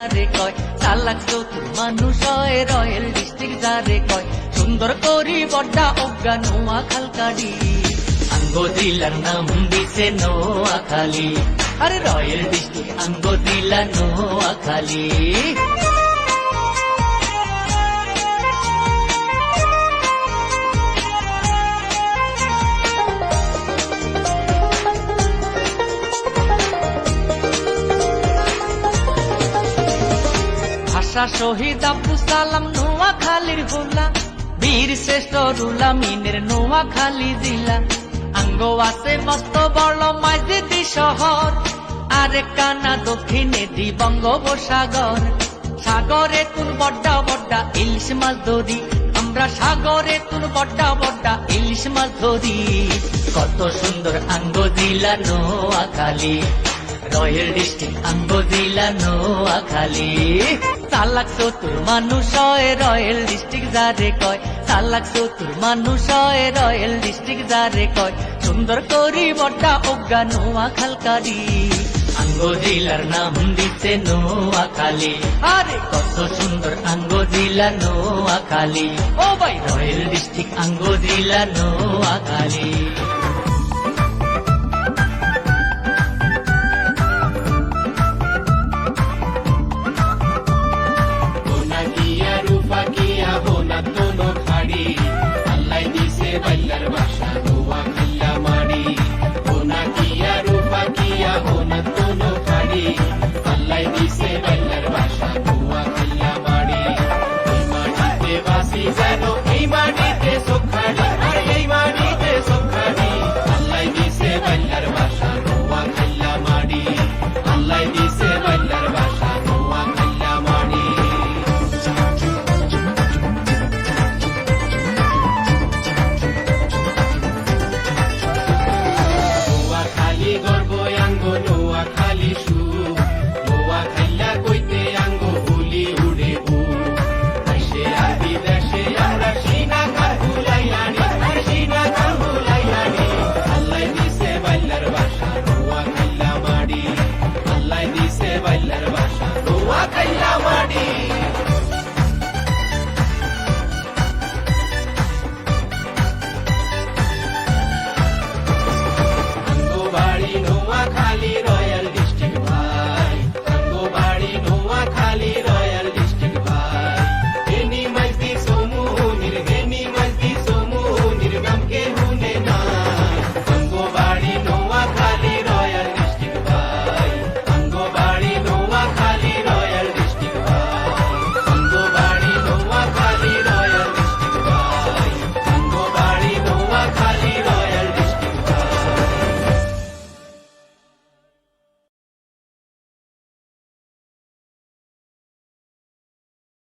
রে কয় চালাক চতুর মানুষ হয় রয়েল ডিস্ট্রিক্ট যারে কয় সুন্দর করি বড্ডা অজ্ঞা নোয়া খালকাড়ি আঙ্গ জেলার নাম দিছে নোয়াখালী আরে রয়েল ডিস্ট্রিক্ট আঙ্গ জেলা নোয়াখালী ভাষা শহীদ আব্দুল সালাম নোয়াখালীর হোলা বীর শ্রেষ্ঠ রুলা মিনের নোয়াখালী জেলা আঙ্গ আছে মস্ত বড় মাঝদি শহর আরে কানা দক্ষিণে দি বঙ্গোপসাগর সাগরে তুন বড্ডা বড্ডা ইলিশ মাছ ধরি আমরা সাগরে তুন বড্ডা বড্ডা ইলিশ মাছ ধরি কত সুন্দর আঙ্গ জেলা নোয়াখালী রয়েল ডিস্ট্রিক্ট আঙ্গ জেলা নোয়াখালী চালাক চতুর মানুষ হয় রয়েল ডিস্ট্রিক্ট যারে কয় চালাক চতুর মানুষ হয় রয়েল ডিস্ট্রিক্ট যারে কয় সুন্দর করি বড্ডা অজ্ঞা নোয়া খালকারি আঙ্গ জেলার নাম দিচ্ছে নোয়াখালী আরে কত সুন্দর আঙ্গ জেলা নোয়াখালী ও ভাই রয়েল ডিস্ট্রিক্ট আঙ্গ জেলা নোয়াখালী।